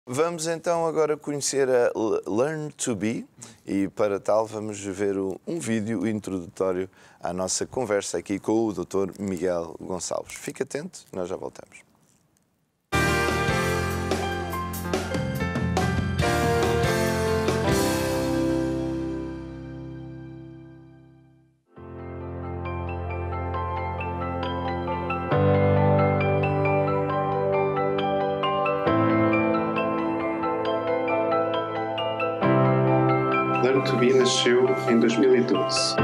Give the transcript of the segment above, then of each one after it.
Vamos então agora conhecer a Learn to Be e para tal vamos ver um vídeo introdutório à nossa conversa aqui com o Dr. Miguel Gonçalves. Fique atento, nós já voltamos. Learn to Be nasceu em 2012.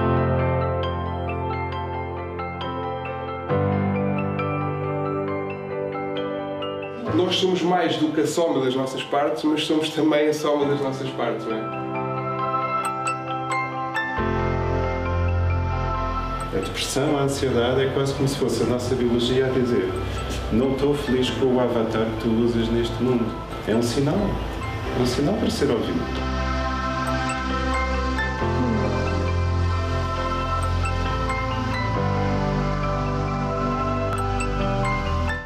Nós somos mais do que a soma das nossas partes, mas somos também a soma das nossas partes, não é? A depressão, a ansiedade é quase como se fosse a nossa biologia a dizer: não estou feliz com o avatar que tu usas neste mundo. É um sinal para ser ouvido.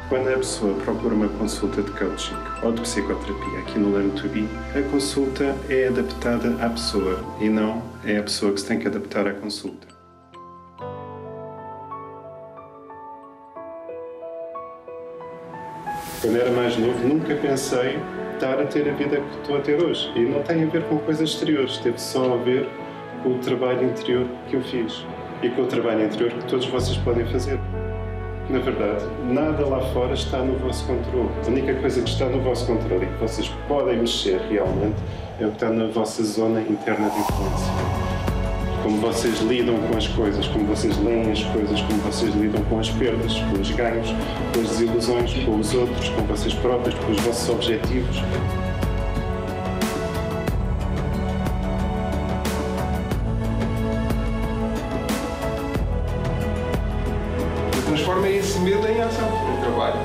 Quando a pessoa procura uma consulta de coaching ou de psicoterapia aqui no Learn to Be, a consulta é adaptada à pessoa e não é a pessoa que se tem que adaptar à consulta. Quando era mais novo, nunca pensei estar a ter a vida que estou a ter hoje. E não tem a ver com coisas exteriores, teve só a ver com o trabalho interior que eu fiz e com o trabalho interior que todos vocês podem fazer. Na verdade, nada lá fora está no vosso controle. A única coisa que está no vosso controle e que vocês podem mexer realmente é o que está na vossa zona interna de influência. Como vocês lidam com as coisas, como vocês leem as coisas, como vocês lidam com as perdas, com os ganhos, com as desilusões, com os outros, com vocês próprios, com os vossos objetivos. Transforma esse medo em ação, em trabalho.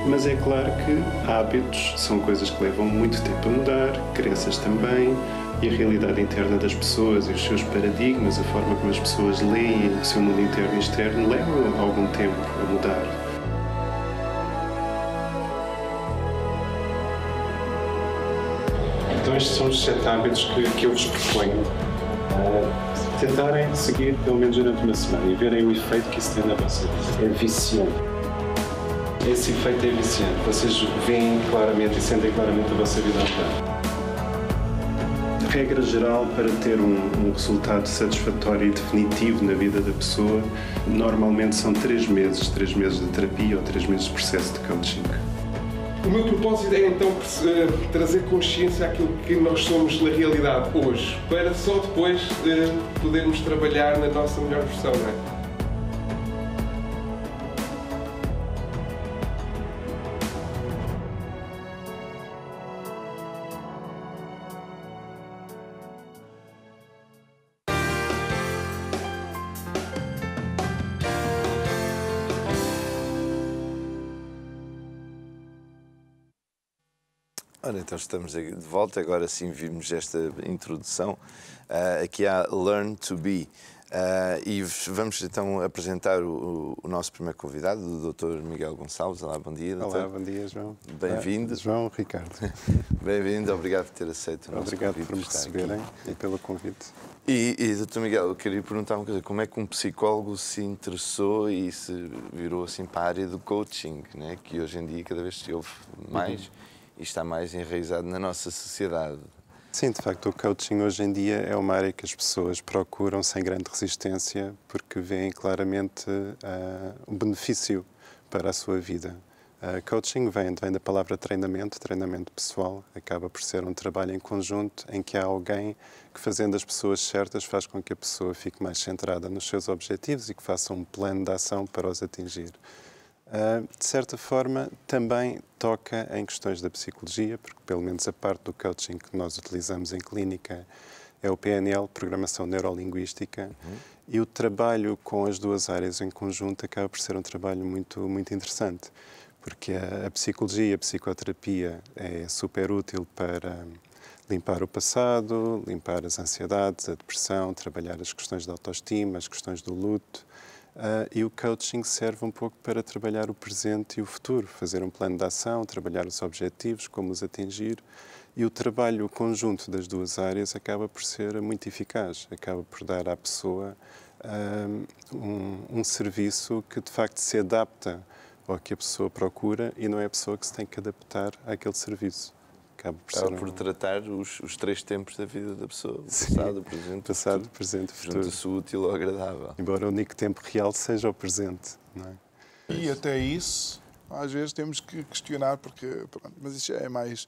Mas é claro que hábitos são coisas que levam muito tempo a mudar, crenças também, e a realidade interna das pessoas e os seus paradigmas, a forma como as pessoas leem o seu mundo interno e externo, levam algum tempo a mudar. Então estes são os 7 hábitos que eu vos proponho. Tentarem seguir pelo menos durante uma semana e verem o efeito que isso tem na vossa vida. É viciante. Esse efeito é viciante. Vocês veem claramente e sentem claramente a vossa vida mudar. Regra geral, para ter um resultado satisfatório e definitivo na vida da pessoa, normalmente são 3 meses de terapia ou 3 meses de processo de coaching. O meu propósito é então trazer consciência àquilo que nós somos na realidade hoje, para só depois podermos trabalhar na nossa melhor versão, não é? Ora, então estamos de volta, agora sim vimos esta introdução aqui à Learn to Be e vamos então apresentar o nosso primeiro convidado, o Dr. Miguel Gonçalves. Olá, bom dia, doutor. Olá, bom dia, João. Bem-vindo. João, Ricardo. Bem-vindo, obrigado por ter aceito o nosso convite. Obrigado por me receberem e pelo convite. E Dr. Miguel, eu queria perguntar uma coisa, como é que um psicólogo se interessou e se virou assim para a área do coaching, né? Que hoje em dia cada vez se ouve mais e está mais enraizado na nossa sociedade? Sim, de facto, o coaching hoje em dia é uma área que as pessoas procuram sem grande resistência porque veem claramente um benefício para a sua vida. Coaching vem da palavra treinamento pessoal, acaba por ser um trabalho em conjunto em que há alguém que, fazendo as pessoas certas, faz com que a pessoa fique mais centrada nos seus objetivos e que faça um plano de ação para os atingir. De certa forma, também toca em questões da psicologia, porque pelo menos a parte do coaching que nós utilizamos em clínica é o PNL, Programação Neurolinguística, e o trabalho com as duas áreas em conjunto acaba por ser um trabalho muito interessante, porque a psicologia, a psicoterapia é super útil para limpar o passado, limpar as ansiedades, a depressão, trabalhar as questões da autoestima, as questões do luto, E o coaching serve um pouco para trabalhar o presente e o futuro, fazer um plano de ação, trabalhar os objetivos, como os atingir. E o trabalho conjunto das duas áreas acaba por ser muito eficaz, acaba por dar à pessoa um serviço que de facto se adapta ao que a pessoa procura e não é a pessoa que se tem que adaptar àquele serviço. Acaba por tratar os 3 tempos da vida da pessoa, passado, presente e futuro. Junta-se o útil ao agradável. Embora o único tempo real seja o presente, não é? E até isso, às vezes temos que questionar, porque, pronto, mas isso já é mais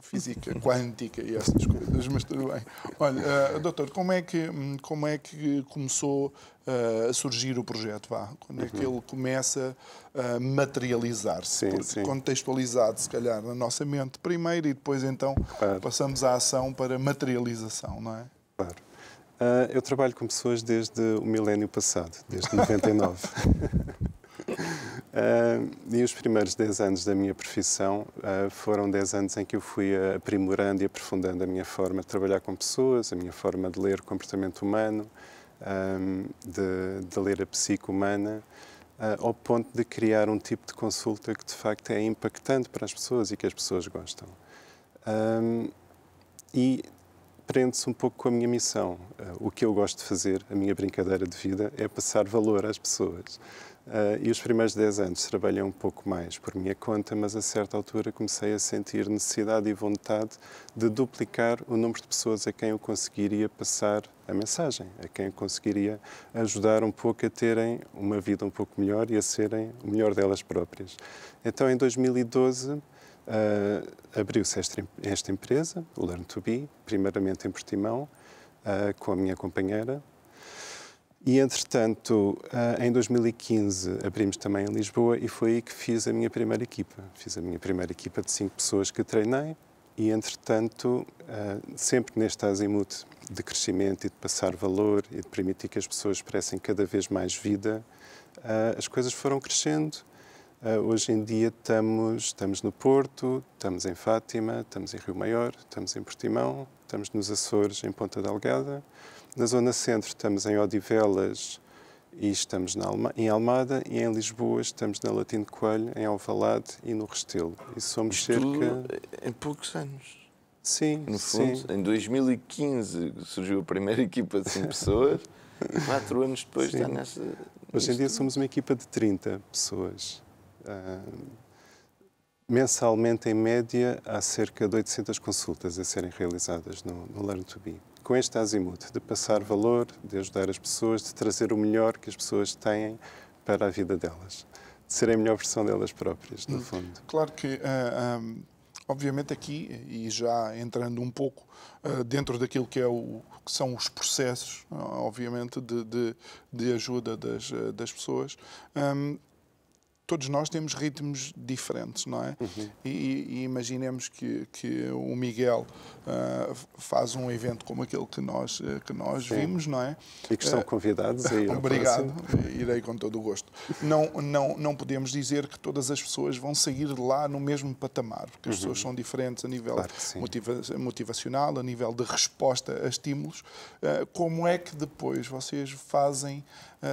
física quântica e essas coisas, mas tudo bem. Olha, doutor, como é que começou a surgir o projeto? Quando é que ele começa a materializar-se? Contextualizado, se calhar, na nossa mente primeiro e depois, então, passamos à ação para materialização, não é? Claro. Eu trabalho com pessoas desde o milénio passado, desde 99. E os primeiros 10 anos da minha profissão foram 10 anos em que eu fui aprimorando e aprofundando a minha forma de trabalhar com pessoas, a minha forma de ler o comportamento humano, de ler a psique humana, ao ponto de criar um tipo de consulta que de facto é impactante para as pessoas e que as pessoas gostam. E prende-se um pouco com a minha missão. O que eu gosto de fazer, a minha brincadeira de vida, é passar valor às pessoas. E os primeiros 10 anos trabalhei um pouco mais por minha conta, mas a certa altura comecei a sentir necessidade e vontade de duplicar o número de pessoas a quem eu conseguiria passar a mensagem, a quem eu conseguiria ajudar um pouco a terem uma vida um pouco melhor e a serem o melhor delas próprias. Então, em 2012, abriu-se esta empresa, o Learn to Be, primeiramente em Portimão, com a minha companheira. E, entretanto, em 2015 abrimos também em Lisboa e foi aí que fiz a minha primeira equipa. Fiz a minha primeira equipa de 5 pessoas que treinei e, entretanto, sempre neste azimuth de crescimento e de passar valor e de permitir que as pessoas expressem cada vez mais vida, as coisas foram crescendo. Hoje em dia estamos no Porto, estamos em Fátima, estamos em Rio Maior, estamos em Portimão, estamos nos Açores, em Ponta Delgada. Na zona centro estamos em Odivelas e estamos em Almada, e em Lisboa estamos na Latino Coelho, em Alvalade e no Restelo. E somos Isto cerca... em poucos anos. Sim, no fundo, em 2015 surgiu a primeira equipa de 5 pessoas, 4 anos depois está nessa... Hoje em dia somos uma equipa de 30 pessoas. Mensalmente, em média, há cerca de 800 consultas a serem realizadas no Learn to Be. Com este azimuth de passar valor, de ajudar as pessoas, de trazer o melhor que as pessoas têm para a vida delas, de serem a melhor versão delas próprias, no fundo. Claro que, obviamente aqui, e já entrando um pouco dentro daquilo que são os processos, obviamente, de ajuda das pessoas, todos nós temos ritmos diferentes, não é? E imaginemos que o Miguel faz um evento como aquele que nós vimos, não é? E que estão convidados a ir ao Obrigado, irei com todo o gosto. Não podemos dizer que todas as pessoas vão sair de lá no mesmo patamar, porque as pessoas são diferentes a nível motivacional, a nível de resposta a estímulos. Como é que depois vocês fazem,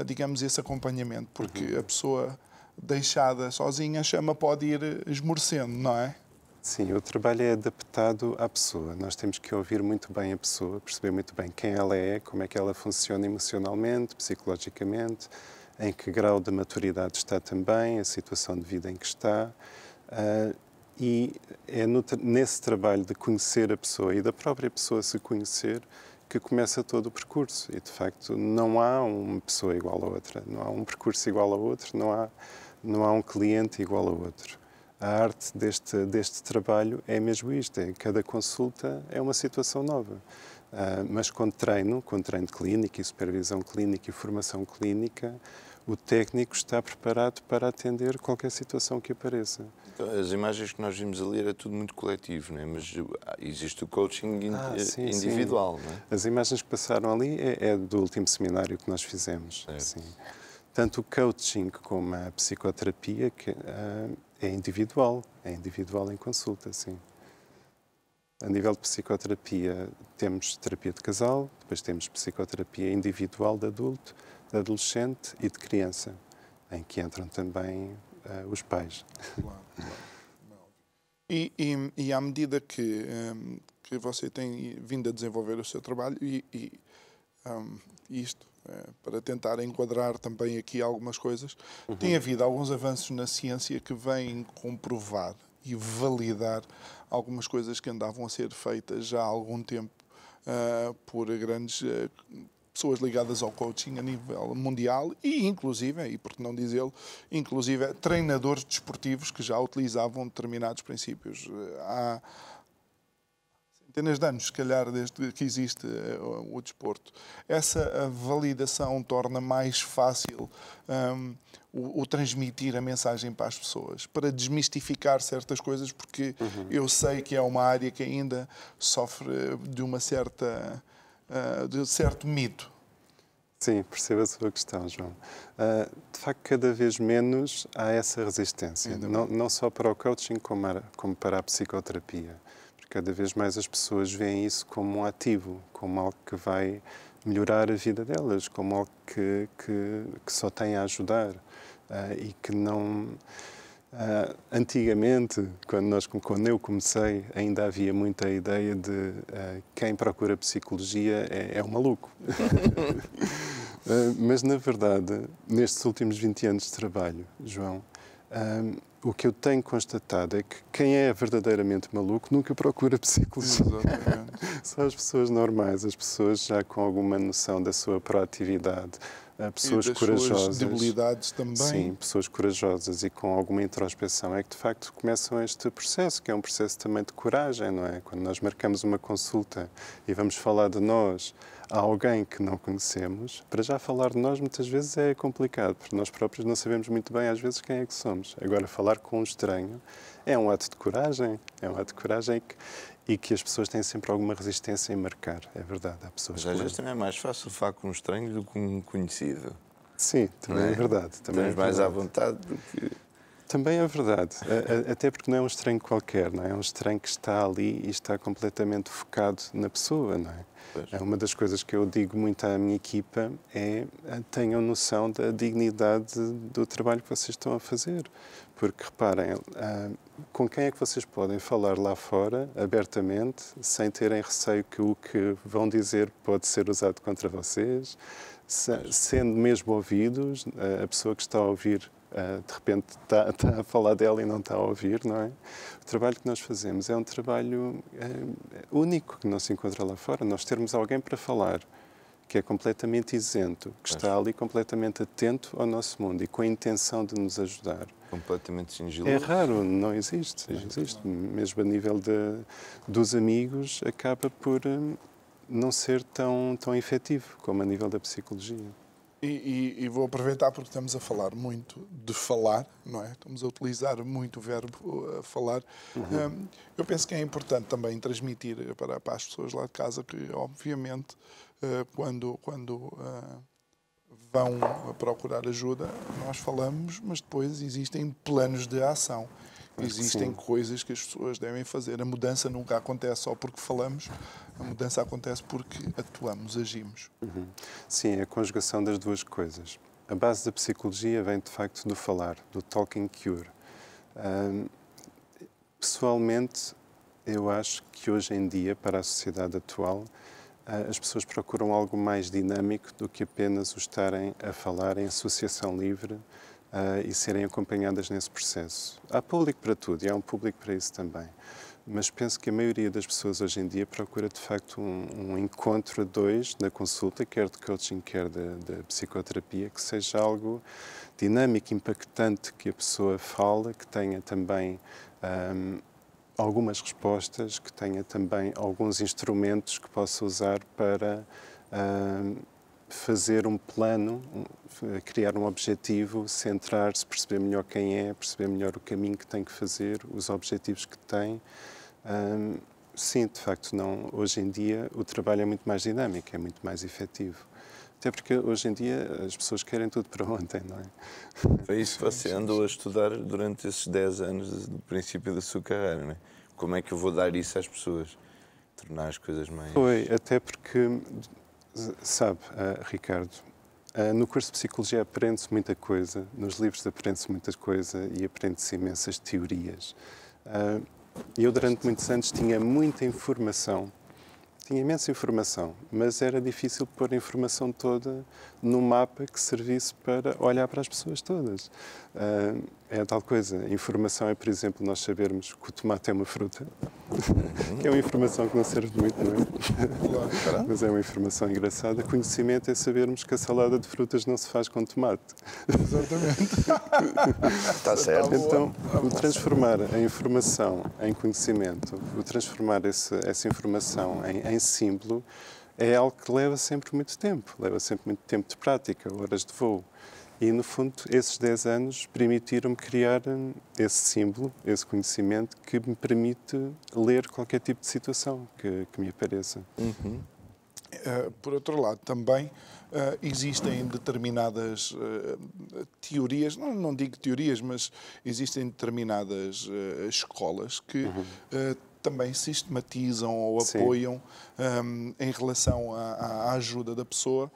digamos, esse acompanhamento? Porque a pessoa deixada sozinha, a chama pode ir esmorecendo, não é? Sim, o trabalho é adaptado à pessoa. Nós temos que ouvir muito bem a pessoa, perceber muito bem quem ela é, como é que ela funciona emocionalmente, psicologicamente, em que grau de maturidade está também, a situação de vida em que está. E é nesse trabalho de conhecer a pessoa e da própria pessoa se conhecer que começa todo o percurso. E, de facto, não há uma pessoa igual a outra, não há um percurso igual a outro, não há um cliente igual a outro. A arte deste trabalho é mesmo isto, cada consulta é uma situação nova. Mas com treino clínico e supervisão clínica e formação clínica, o técnico está preparado para atender qualquer situação que apareça. As imagens que nós vimos ali era tudo muito coletivo, não é? Mas existe o coaching individual, sim. Não é? As imagens que passaram ali é do último seminário que nós fizemos. Sim. Tanto o coaching como a psicoterapia que, é individual em consulta, sim. A nível de psicoterapia, temos terapia de casal, depois temos psicoterapia individual de adulto, de adolescente e de criança, em que entram também os pais. Claro, claro. E à medida que você tem vindo a desenvolver o seu trabalho, isto, para tentar enquadrar também aqui algumas coisas, tem havido alguns avanços na ciência que vêm comprovar e validar algumas coisas que andavam a ser feitas já há algum tempo por grandes pessoas ligadas ao coaching a nível mundial e, inclusive, e por que não dizê-lo, inclusive treinadores desportivos que já utilizavam determinados princípios. Há centenas de anos, se calhar, desde que existe o desporto. Essa validação torna mais fácil o transmitir a mensagem para as pessoas, para desmistificar certas coisas, porque eu sei que é uma área que ainda sofre de uma certa... de certo mito. Sim, percebo a sua questão, João. De facto, cada vez menos há essa resistência, não só para o coaching, como para a psicoterapia. Porque cada vez mais as pessoas veem isso como um ativo, como algo que vai melhorar a vida delas, como algo que só tem a ajudar e que não... Antigamente, quando eu comecei, ainda havia muita ideia de quem procura psicologia é um maluco. Mas, na verdade, nestes últimos 20 anos de trabalho, João, o que eu tenho constatado é que quem é verdadeiramente maluco nunca procura psicologia. São as pessoas normais, as pessoas já com alguma noção da sua proatividade, pessoas corajosas. Suas debilidades também. Sim, pessoas corajosas e com alguma introspeção é que de facto começam este processo, que é um processo também de coragem, não é? Quando nós marcamos uma consulta e vamos falar de nós a alguém que não conhecemos, para já falar de nós muitas vezes é complicado, porque nós próprios não sabemos muito bem às vezes quem é que somos. Agora, falar com um estranho é um ato de coragem, e que as pessoas têm sempre alguma resistência em marcar, é verdade. Há pessoas Mas às vezes também é mais fácil falar com um estranho do que com um conhecido. Sim, também é verdade. Também mais à vontade do que... Também é verdade, até porque não é um estranho qualquer, não é? É um estranho que está ali e está completamente focado na pessoa, não é? Pois. Uma das coisas que eu digo muito à minha equipa é tenham noção da dignidade do trabalho que vocês estão a fazer. Porque, reparem, com quem é que vocês podem falar lá fora, abertamente, sem terem receio que o que vão dizer pode ser usado contra vocês, sendo mesmo ouvidos, a pessoa que está a ouvir de repente está a falar dela e não está a ouvir, não é? O trabalho que nós fazemos é um trabalho único que não se encontra lá fora. Nós termos alguém para falar que é completamente isento, que está ali completamente atento ao nosso mundo e com a intenção de nos ajudar. Completamente sigiloso. É raro, não existe. Não existe. Mesmo a nível dos amigos, acaba por não ser tão efetivo como a nível da psicologia. E vou aproveitar porque estamos a falar muito de falar, não é? Estamos a utilizar muito o verbo falar. Eu penso que é importante também transmitir para as pessoas lá de casa que, obviamente, quando vão procurar ajuda, nós falamos, mas depois existem planos de ação. Existem coisas que as pessoas devem fazer. A mudança nunca acontece só porque falamos, a mudança acontece porque atuamos, agimos. Sim, é a conjugação das duas coisas. A base da psicologia vem, de facto, do falar, do talking cure. Pessoalmente, eu acho que hoje em dia, para a sociedade atual, as pessoas procuram algo mais dinâmico do que apenas o estarem a falar em associação livre e serem acompanhadas nesse processo. Há público para tudo e há um público para isso também. Mas penso que a maioria das pessoas hoje em dia procura, de facto, um encontro a dois na consulta, quer de coaching, quer de psicoterapia, que seja algo dinâmico, impactante, que a pessoa fale, que tenha também algumas respostas, que tenha também alguns instrumentos que possa usar para fazer um plano, criar um objetivo, centrar-se, perceber melhor quem é, perceber melhor o caminho que tem que fazer, os objetivos que tem. Sim, de facto, hoje em dia o trabalho é muito mais dinâmico, é muito mais efetivo. Até porque hoje em dia as pessoas querem tudo para ontem, não é? Foi isso que você andou a estudar durante esses 10 anos do princípio da sua carreira, não é? Como é que eu vou dar isso às pessoas? Tornar as coisas mais... Foi, até porque, sabe, Ricardo, No curso de Psicologia aprende-se muita coisa, nos livros aprende-se muita coisa e aprende-se imensas teorias. Eu, durante muitos anos, tinha muita informação, tinha imensa informação, mas era difícil pôr a informação toda num mapa que servisse para olhar para as pessoas todas. É a tal coisa. A informação é, por exemplo, nós sabermos que o tomate é uma fruta, que é uma informação que não serve muito, não é? Mas é uma informação engraçada. Conhecimento é sabermos que a salada de frutas não se faz com tomate. Exatamente. Está certo. Então, o transformar a informação em conhecimento, o transformar essa informação em símbolo, é algo que leva sempre muito tempo de prática, horas de voo. E, no fundo, esses 10 anos permitiram-me criar esse símbolo, esse conhecimento que me permite ler qualquer tipo de situação que me apareça. Por outro lado, também existem determinadas teorias, não digo teorias, mas existem determinadas escolas que também sistematizam ou apoiam em relação à ajuda da pessoa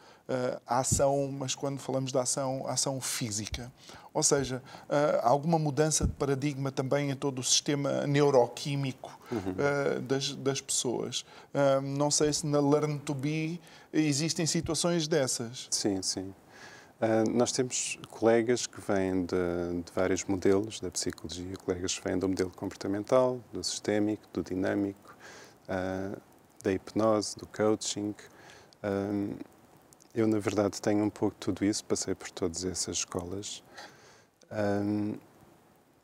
a ação, mas quando falamos de ação física. Ou seja, alguma mudança de paradigma também em todo o sistema neuroquímico das pessoas. Não sei se na Learn to Be existem situações dessas. Sim, sim. Nós temos colegas que vêm de vários modelos da psicologia, colegas que vêm do modelo comportamental, do sistémico, do dinâmico, da hipnose, do coaching. Eu, na verdade, tenho um pouco de tudo isso, passei por todas essas escolas.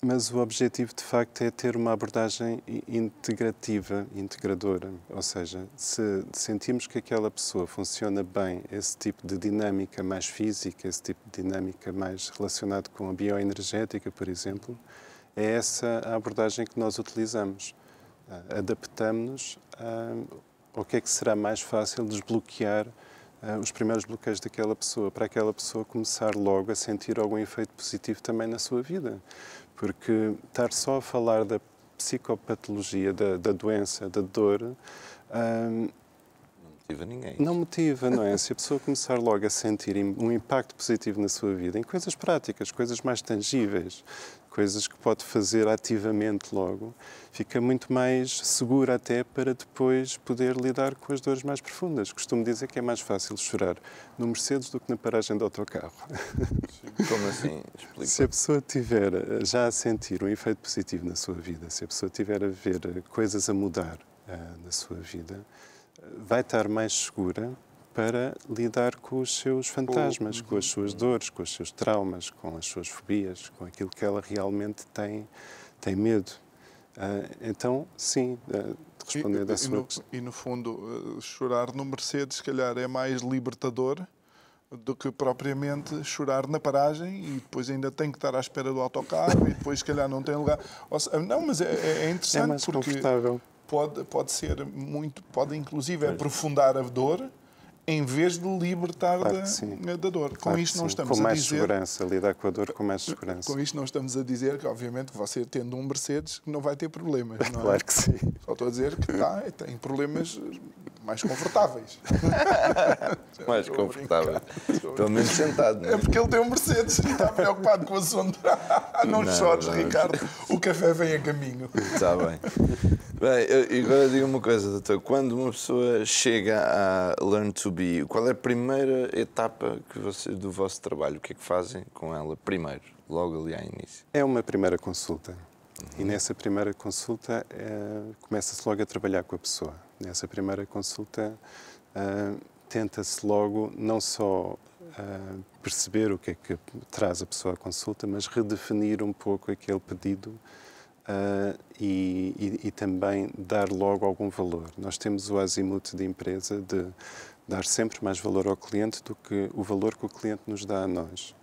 Mas o objetivo, de facto, é ter uma abordagem integrativa, integradora. Ou seja, se sentimos que aquela pessoa funciona bem, esse tipo de dinâmica mais física, esse tipo de dinâmica mais relacionada com a bioenergética, por exemplo, é essa a abordagem que nós utilizamos. Adaptamos ao que é que será mais fácil desbloquear os primeiros bloqueios daquela pessoa, para aquela pessoa começar logo a sentir algum efeito positivo também na sua vida. Porque estar só a falar da psicopatologia, da doença, da dor, Não motiva ninguém. não motiva, não é? Se a pessoa começar logo a sentir um impacto positivo na sua vida, em coisas práticas, coisas mais tangíveis, coisas que pode fazer ativamente logo, fica muito mais segura até para depois poder lidar com as dores mais profundas. Costumo dizer que é mais fácil chorar no Mercedes do que na paragem de autocarro. Como assim? Explica. Se a pessoa estiver já a sentir um efeito positivo na sua vida, se a pessoa estiver a ver coisas a mudar na sua vida, vai estar mais segura para lidar com os seus fantasmas, com as suas dores, com os seus traumas, com as suas fobias, com aquilo que ela realmente tem medo. Então, sim, respondendo à sua questão. E, no fundo, chorar no Mercedes, se calhar, é mais libertador do que propriamente chorar na paragem e depois ainda tem que estar à espera do autocarro e depois, se calhar, não tem lugar. Não, mas é interessante, É mais porque confortável. pode ser muito, pode inclusive aprofundar a dor em vez de libertar da dor. Claro Com isto não estamos com a mais dizer... segurança, lidar com a dor com mais segurança. Com isto não estamos a dizer que, obviamente, você tendo um Mercedes não vai ter problemas, não é? Claro que sim. Só estou a dizer que tem problemas mais confortáveis. Mais confortável. Pelo menos sentado, não É é? porque ele tem um Mercedes e está preocupado com o assunto. Não chores, Ricardo. O café vem a caminho. Está bem. Bem, agora diga uma coisa, doutor. Quando uma pessoa chega a Learn to Be, qual é a primeira etapa do vosso trabalho? O que é que fazem com ela primeiro, logo ali ao início? É uma primeira consulta. E nessa primeira consulta começa-se logo a trabalhar com a pessoa. Nessa primeira consulta tenta-se logo não só perceber o que é que traz a pessoa à consulta, mas redefinir um pouco aquele pedido e também dar logo algum valor. Nós temos o azimuth de empresa de dar sempre mais valor ao cliente do que o valor que o cliente nos dá a nós.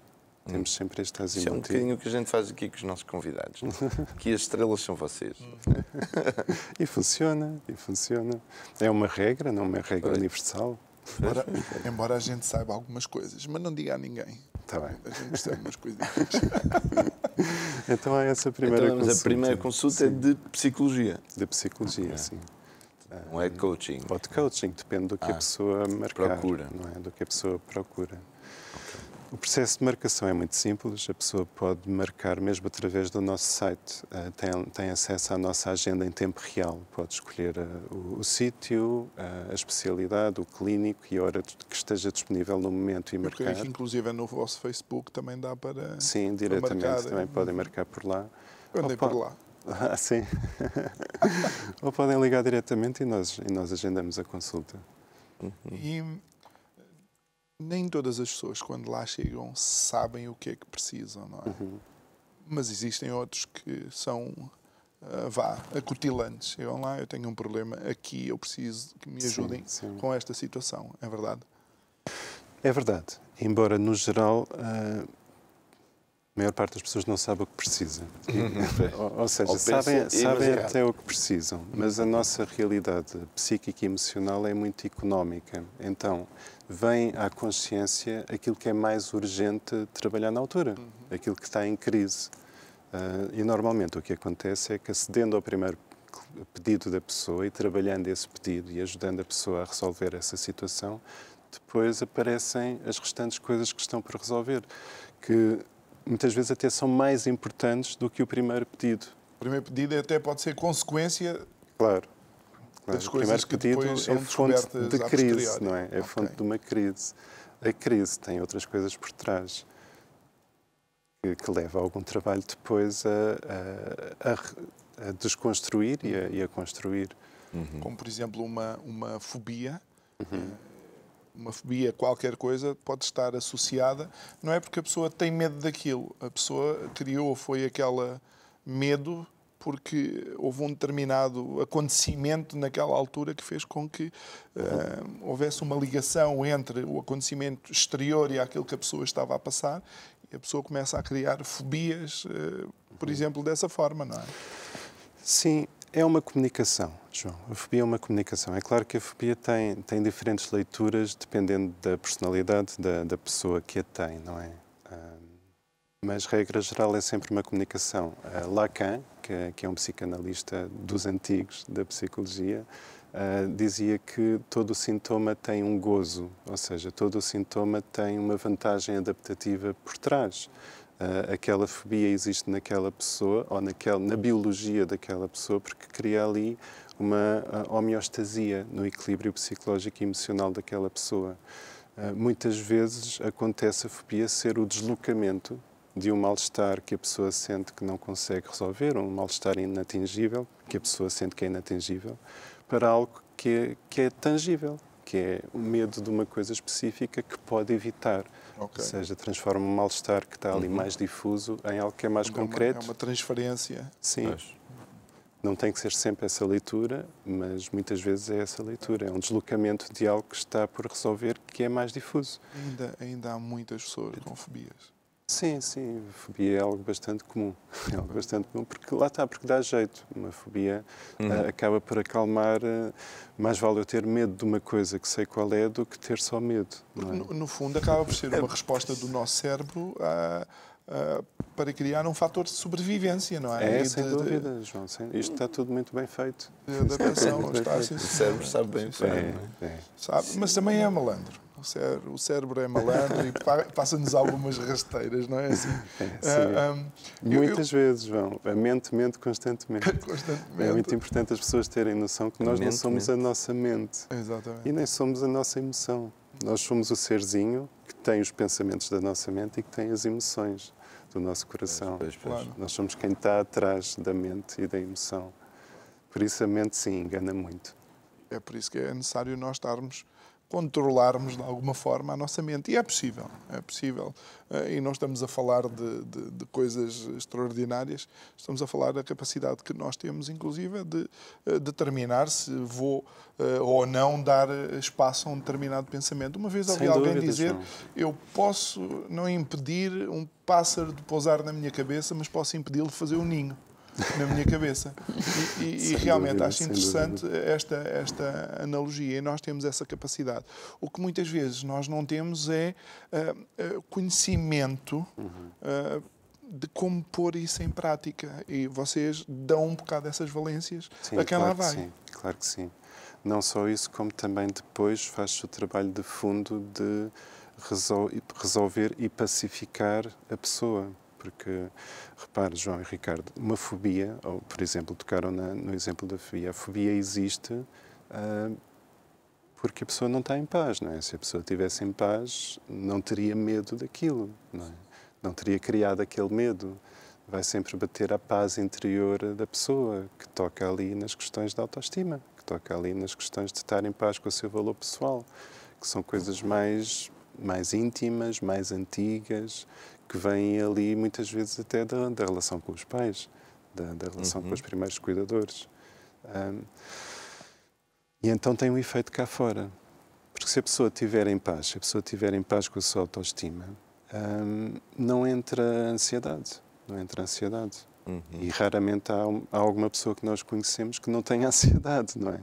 Temos sempre este azimuth. Isso é um bocadinho o que a gente faz aqui com os nossos convidados. Que as estrelas são vocês. E funciona, e funciona. É uma regra, não é uma regra universal. Embora a gente saiba algumas coisas, mas não diga a ninguém. Está bem. A gente sabe umas coisas. Então há essa primeira consulta. A primeira consulta é de psicologia. De psicologia, sim. Não é coaching. Ou de coaching, depende do que a pessoa marcar. Procura. Não é? Do que a pessoa procura. O processo de marcação é muito simples. A pessoa pode marcar mesmo através do nosso site. Tem acesso à nossa agenda em tempo real. Pode escolher o sítio, a especialidade, o clínico e a hora que esteja disponível no momento e marcar. Que inclusive no vosso Facebook também dá para Sim, diretamente. para marcar. Também podem marcar por lá. Eu andei por lá. Sim. Ou podem ligar diretamente e nós agendamos a consulta. E nem todas as pessoas, quando lá chegam, sabem o que é que precisam, não é? Mas existem outros que são, acutilantes. Chegam lá, eu tenho um problema aqui, eu preciso que me ajudem com esta situação. É verdade? É verdade. Embora, no geral, a maior parte das pessoas não sabe o que precisa. Ou seja, sabem até o que precisam, mas a nossa realidade psíquica e emocional é muito económica. Então, vem à consciência aquilo que é mais urgente trabalhar na altura, aquilo que está em crise. E, normalmente, o que acontece é que, acedendo ao primeiro pedido da pessoa e trabalhando esse pedido e ajudando a pessoa a resolver essa situação, depois aparecem as restantes coisas que estão por resolver, que muitas vezes até são mais importantes do que o primeiro pedido. O primeiro pedido até pode ser consequência Claro. das O coisas primeiro que pedido depois são é fonte descobertas de a crise, posteriori. não é? É fonte de uma crise. A crise tem outras coisas por trás que leva a algum trabalho depois a desconstruir e a construir. Como, por exemplo, uma fobia. Uma fobia, qualquer coisa, pode estar associada. Não é porque a pessoa tem medo daquilo. A pessoa foi aquele medo porque houve um determinado acontecimento naquela altura que fez com que houvesse uma ligação entre o acontecimento exterior e aquilo que a pessoa estava a passar, e a pessoa começa a criar fobias, por exemplo, dessa forma, não é? Sim, é uma comunicação, João. A fobia é uma comunicação. É claro que a fobia tem diferentes leituras dependendo da personalidade da pessoa que a tem, não é? Mas, regra geral, é sempre uma comunicação. Lacan, que é um psicanalista dos antigos da psicologia, dizia que todo o sintoma tem um gozo, ou seja, todo o sintoma tem uma vantagem adaptativa por trás. Aquela fobia existe naquela pessoa, ou na biologia daquela pessoa, porque cria ali uma homeostasia no equilíbrio psicológico e emocional daquela pessoa. Muitas vezes acontece a fobia ser o deslocamento de um mal-estar que a pessoa sente que não consegue resolver, um mal-estar inatingível, que a pessoa sente que é inatingível, para algo que é tangível, que é o medo de uma coisa específica que pode evitar. Ou seja, transforma um mal-estar que está ali mais difuso em algo que é mais concreto. É uma transferência. Sim. Não tem que ser sempre essa leitura, mas muitas vezes é essa leitura. É um deslocamento de algo que está por resolver que é mais difuso. Ainda há muitas pessoas com fobias. Sim, a fobia é algo bastante comum. É algo bastante comum, porque lá está, porque dá jeito. Uma fobia acaba por acalmar. Mais vale eu ter medo de uma coisa que sei qual é do que ter só medo. Não é? No fundo, acaba por ser uma resposta do nosso cérebro para criar um fator de sobrevivência, não é? Sem dúvida, João. Isto está tudo muito bem feito. De adaptação. O cérebro sabe bem. Sabe, mas também é malandro. O cérebro é malandro e passa-nos algumas rasteiras, não é assim? Muitas vezes, João. A mente mente constantemente. É muito importante as pessoas terem noção que nós não somos a nossa mente. Exatamente. E nem somos a nossa emoção. Nós somos o serzinho que tem os pensamentos da nossa mente e que tem as emoções do nosso coração. Claro. Nós somos quem está atrás da mente e da emoção. Por isso a mente, sim, engana muito. É por isso que é necessário nós controlarmos de alguma forma a nossa mente. E é possível. E não estamos a falar de coisas extraordinárias, estamos a falar da capacidade que nós temos, inclusive, de determinar se vou ou não dar espaço a um determinado pensamento. Uma vez ouvi alguém dizer, eu posso não impedir um pássaro de pousar na minha cabeça, mas posso impedi-lo de fazer um ninho na minha cabeça. E realmente acho interessante esta analogia, e nós temos essa capacidade. O que muitas vezes nós não temos é conhecimento de como pôr isso em prática. E vocês dão um bocado dessas valências a quem lá vai. Claro que sim. Não só isso, como também depois faz-se o trabalho de fundo de resolver e pacificar a pessoa. Porque, repare, João e Ricardo, uma fobia, ou, por exemplo, tocaram no exemplo da fobia. A fobia existe porque a pessoa não está em paz, não é? Se a pessoa estivesse em paz, não teria medo daquilo, não é? Não teria criado aquele medo. Vai sempre bater a paz interior da pessoa, que toca ali nas questões da autoestima, que toca ali nas questões de estar em paz com o seu valor pessoal, que são coisas mais íntimas, mais antigas, que vêm ali muitas vezes até da relação com os pais, da relação com os primeiros cuidadores. E então tem um efeito cá fora. Porque se a pessoa estiver em paz, se a pessoa estiver em paz com a sua autoestima, não entra ansiedade. Não entra ansiedade. E raramente há alguma pessoa que nós conhecemos que não tenha ansiedade, não é?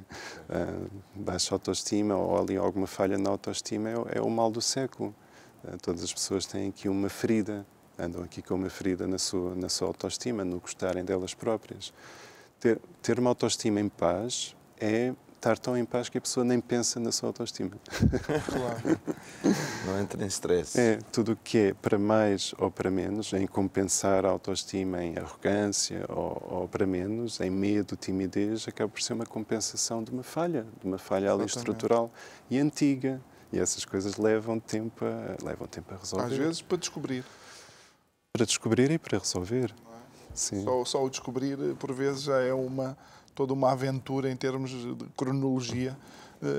Baixa autoestima ou ali alguma falha na autoestima é o mal do século. Todas as pessoas têm aqui uma ferida, andam aqui com uma ferida na sua autoestima, no gostarem delas próprias. Ter uma autoestima em paz é estar tão em paz que a pessoa nem pensa na sua autoestima. Claro. Não entra em stress. É tudo o que é para mais ou para menos, em compensar a autoestima em arrogância ou para menos, em medo, timidez, acaba por ser uma compensação de uma falha ali estrutural e antiga. E essas coisas levam tempo a resolver. Às vezes para descobrir. Para descobrir e para resolver. Não é? Sim. Só o descobrir, por vezes, já é toda uma aventura em termos de cronologia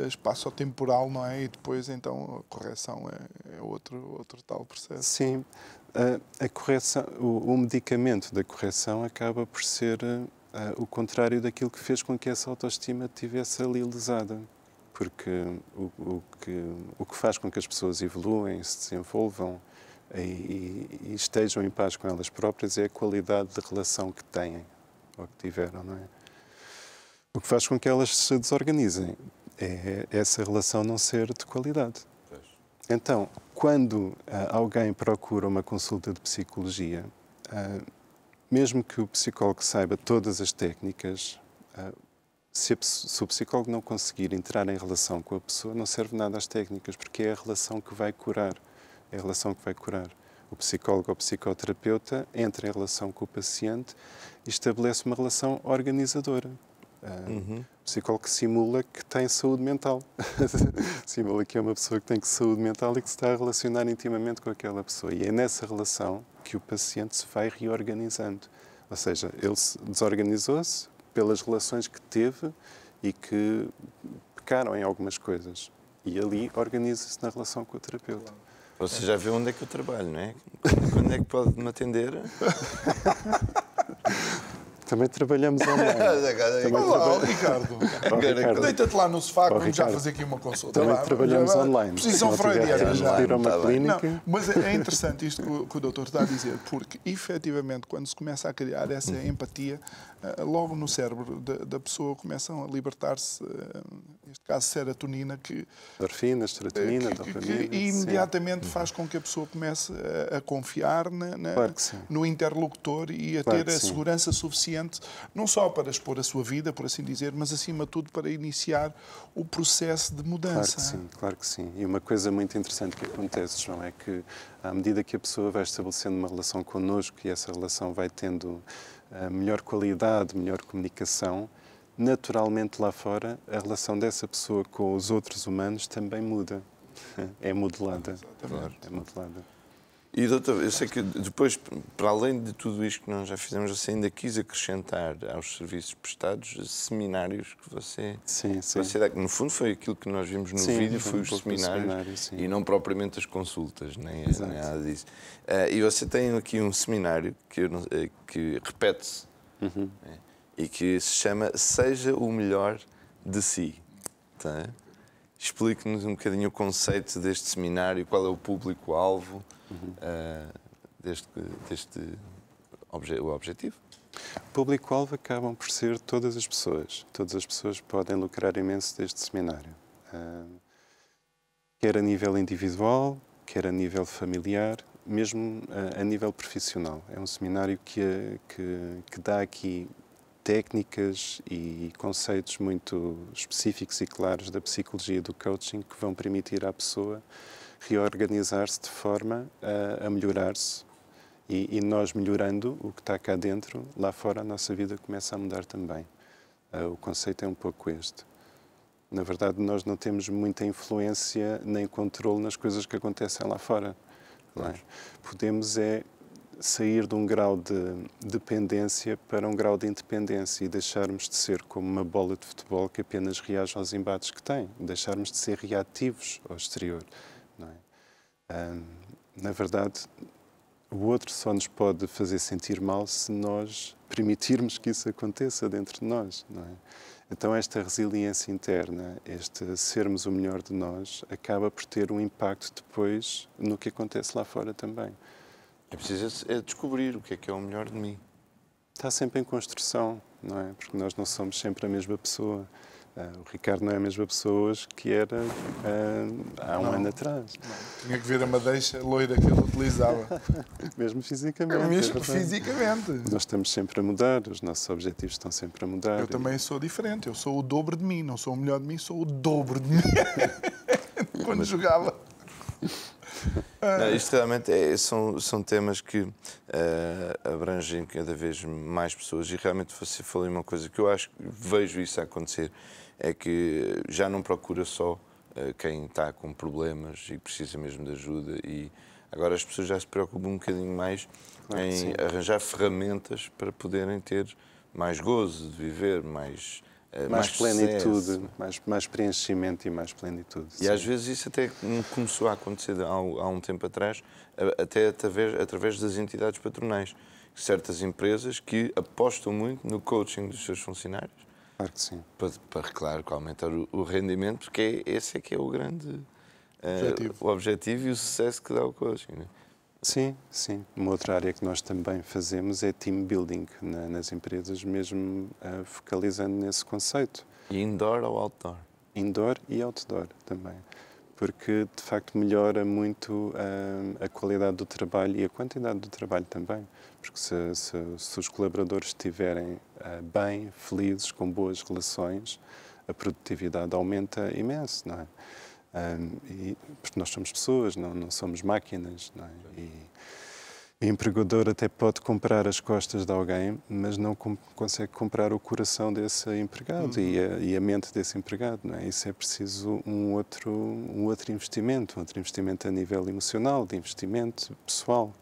espaço-temporal, não é? E depois, então, a correção é outro tal processo. Sim. A correção, o medicamento da correção acaba por ser o contrário daquilo que fez com que essa autoestima estivesse ali lesada. Porque o que faz com que as pessoas evoluem, se desenvolvam e estejam em paz com elas próprias é a qualidade de relação que têm ou que tiveram, não é? O que faz com que elas se desorganizem é essa relação não ser de qualidade. Então, quando alguém procura uma consulta de psicologia, mesmo que o psicólogo saiba todas as técnicas, se o psicólogo não conseguir entrar em relação com a pessoa, não serve nada às técnicas, porque é a relação que vai curar. É a relação que vai curar. O psicólogo ou o psicoterapeuta entra em relação com o paciente e estabelece uma relação organizadora. O psicólogo simula que tem saúde mental. Simula que é uma pessoa que tem saúde mental e que se está a relacionar intimamente com aquela pessoa. E é nessa relação que o paciente se vai reorganizando. Ou seja, ele se desorganizou-se pelas relações que teve e que pecaram em algumas coisas. E ali organiza-se na relação com o terapeuta. Você já vê onde é que eu trabalho, não é? Quando é que pode me atender? Também trabalhamos online. Olá, Ricardo. Deita-te lá no sofá que vamos já fazer aqui uma consulta. Também trabalhamos online. Posição freudiana já. Ir a uma clínica. Não, mas é interessante isto que o doutor está a dizer, porque efetivamente quando se começa a criar essa empatia, logo no cérebro da pessoa começam a libertar-se, neste caso, serotonina, endorfina, serotonina, dopamina. Que imediatamente faz com que a pessoa comece a confiar no interlocutor e a ter a segurança suficiente, não só para expor a sua vida, por assim dizer, mas acima de tudo para iniciar o processo de mudança. Claro que sim. E uma coisa muito interessante que acontece, João, é que à medida que a pessoa vai estabelecendo uma relação connosco e essa relação vai tendo melhor qualidade, melhor comunicação, naturalmente lá fora a relação dessa pessoa com os outros humanos também muda. É modelada. É modelada. E, doutor, eu sei que depois, para além de tudo isto que nós já fizemos, você ainda quis acrescentar aos serviços prestados seminários que você dá. No fundo, foi aquilo que nós vimos no vídeo, foi os seminários e não propriamente as consultas, nem nada disso. E você tem aqui um seminário que repete-se e que se chama Seja o Melhor de Si. Tá? Explique-nos um bocadinho o conceito deste seminário, qual é o público-alvo o objetivo. O público-alvo acabam por ser todas as pessoas. Todas as pessoas podem lucrar imenso deste seminário. Quer a nível individual, quer a nível familiar, mesmo a nível profissional. É um seminário que dá aqui técnicas e conceitos muito específicos e claros da psicologia do coaching que vão permitir à pessoa reorganizar-se de forma a melhorar-se. E nós melhorando o que está cá dentro, lá fora a nossa vida começa a mudar também. O conceito é um pouco este. Na verdade, nós não temos muita influência nem controle nas coisas que acontecem lá fora. Não é? Podemos sair de um grau de dependência para um grau de independência e deixarmos de ser como uma bola de futebol que apenas reage aos embates que tem. Deixarmos de ser reativos ao exterior. Não é? Na verdade, o outro só nos pode fazer sentir mal se nós permitirmos que isso aconteça dentro de nós, não é? Então esta resiliência interna, este sermos o melhor de nós, acaba por ter um impacto depois no que acontece lá fora também. É preciso descobrir o que é o melhor de mim. Está sempre em construção, não é? Porque nós não somos sempre a mesma pessoa. O Ricardo não é a mesma pessoa hoje que era há um ano atrás. Não. Tinha que ver a madeixa loira que ele utilizava. Mesmo fisicamente. Mesmo fisicamente. Nós estamos sempre a mudar, os nossos objetivos estão sempre a mudar. Eu também sou diferente, eu sou o dobro de mim, não sou o melhor de mim, sou o dobro de mim. Quando jogava. Não, isto realmente são temas que abrangem cada vez mais pessoas e realmente você falou uma coisa que eu acho que vejo isso a acontecer, é que já não procura só quem está com problemas e precisa mesmo de ajuda e agora as pessoas já se preocupam um bocadinho mais em arranjar ferramentas para poderem ter mais gozo de viver, mais plenitude, mais preenchimento e mais plenitude. E às vezes isso até começou a acontecer há um tempo atrás, até através das entidades patronais. Certas empresas que apostam muito no coaching dos seus funcionários. Claro que sim. Para aumentar o rendimento, porque esse é que é o grande objetivo e o sucesso que dá o coaching. Não é? Sim, sim. Uma outra área que nós também fazemos é team building nas empresas, mesmo focalizando nesse conceito. E indoor ou outdoor? Indoor e outdoor também. Porque, de facto, melhora muito a qualidade do trabalho e a quantidade do trabalho também. Porque se os colaboradores estiverem bem, felizes, com boas relações, a produtividade aumenta imenso, não é? Porque nós somos pessoas, não somos máquinas, não é? E o empregador até pode comprar as costas de alguém, mas não consegue comprar o coração desse empregado e a mente desse empregado, não é? Isso é preciso um outro investimento, a nível emocional, de investimento pessoal.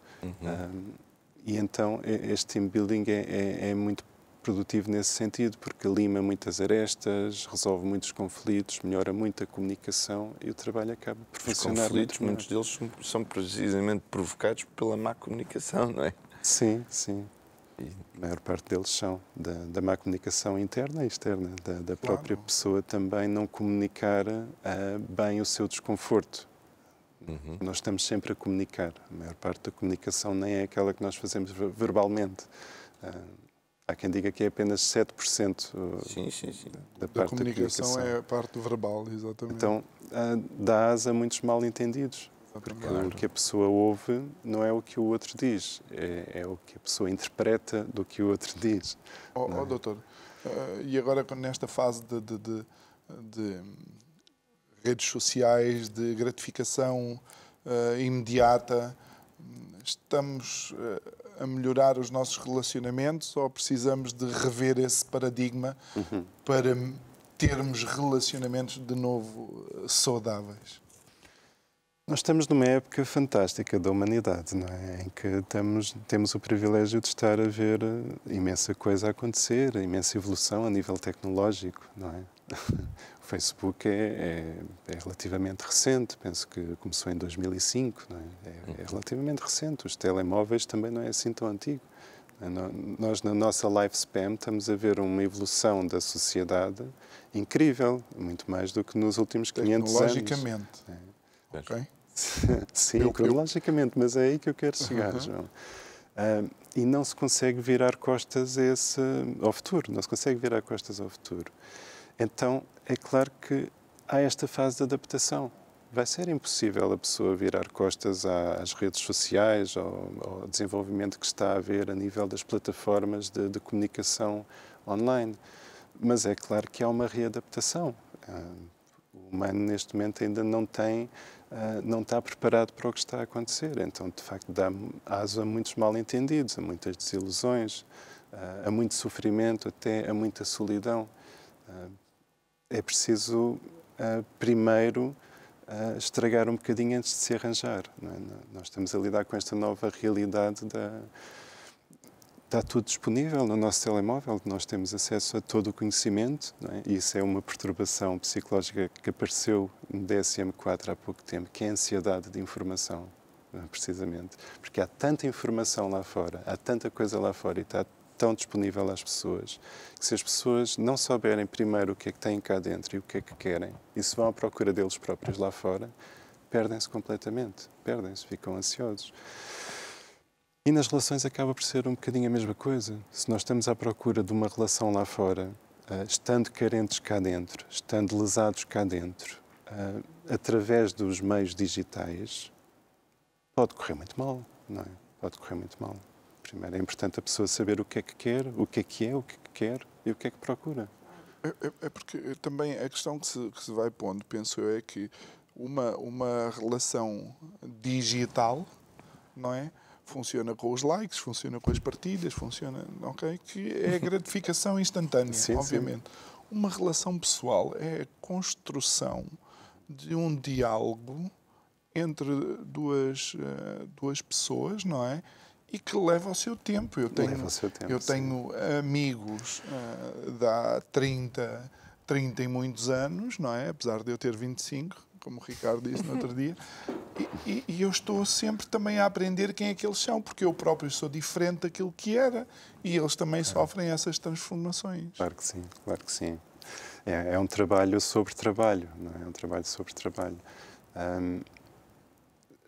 E então este team building é muito produtivo nesse sentido, porque lima muitas arestas, resolve muitos conflitos, melhora muito a comunicação e o trabalho acaba por funcionar. Os conflitos, muitos deles são precisamente provocados pela má comunicação, não é? Sim, sim. E a maior parte deles são da má comunicação interna e externa, da própria pessoa também não comunicar bem o seu desconforto. Nós estamos sempre a comunicar. A maior parte da comunicação nem é aquela que nós fazemos verbalmente. Há quem diga que é apenas 7% da parte da comunicação. É a parte verbal, exatamente. Então, dá asa a muitos mal-entendidos. Porque o que a pessoa ouve não é o que o outro diz, é o que a pessoa interpreta do que o outro diz. Doutor, e agora nesta fase de redes sociais, de gratificação imediata, estamos a melhorar os nossos relacionamentos ou precisamos de rever esse paradigma para termos relacionamentos de novo saudáveis? Nós estamos numa época fantástica da humanidade, não é? Em que temos o privilégio de estar a ver imensa coisa a acontecer, imensa evolução a nível tecnológico, não é? O Facebook é relativamente recente, penso que começou em 2005, não é? É relativamente recente. Os telemóveis também não é assim tão antigo. Nós, na nossa lifespan, estamos a ver uma evolução da sociedade incrível, muito mais do que nos últimos 500 anos. Tecnologicamente. Ok? Sim, cronologicamente, mas é aí que eu quero chegar, João. E não se consegue virar costas ao futuro, não se consegue virar costas ao futuro. Então, é claro que há esta fase de adaptação. Vai ser impossível a pessoa virar costas às redes sociais, ao desenvolvimento que está a haver a nível das plataformas de comunicação online. Mas é claro que há uma readaptação. O humano, neste momento, ainda não está preparado para o que está a acontecer. Então, de facto, dá aso a muitos mal-entendidos, a muitas desilusões, a muito sofrimento, até a muita solidão. É preciso, primeiro, estragar um bocadinho antes de se arranjar. Não é? Nós estamos a lidar com esta nova realidade Está tudo disponível no nosso telemóvel, nós temos acesso a todo o conhecimento, não é? E isso é uma perturbação psicológica que apareceu no DSM-4 há pouco tempo, que é a ansiedade de informação, precisamente. Porque há tanta informação lá fora, há tanta coisa lá fora e está tão disponível às pessoas, que se as pessoas não souberem primeiro o que é que têm cá dentro e o que é que querem, e se vão à procura deles próprios lá fora, perdem-se completamente, ficam ansiosos. E nas relações acaba por ser um bocadinho a mesma coisa. Se nós estamos à procura de uma relação lá fora, estando carentes cá dentro, estando lesados cá dentro, através dos meios digitais, pode correr muito mal, não é? Pode correr muito mal. Primeiro é importante a pessoa saber o que é que quer, o que é que quer e o que é que procura. É porque também a questão que se vai pondo, penso eu, é que uma relação digital, não é? Funciona com os likes, funciona com as partilhas, funciona, ok? Que é a gratificação instantânea, sim, obviamente. Sim. Uma relação pessoal é a construção de um diálogo entre duas pessoas, não é? E que leva ao seu tempo. Eu tenho amigos de há 30 e muitos anos, não é? Apesar de eu ter 25, como o Ricardo disse no outro dia, e eu estou sempre também a aprender quem é que eles são, porque eu próprio sou diferente daquilo que era, e eles também sofrem essas transformações. Claro que sim, claro que sim. É um trabalho sobre trabalho, não é? É um trabalho sobre trabalho.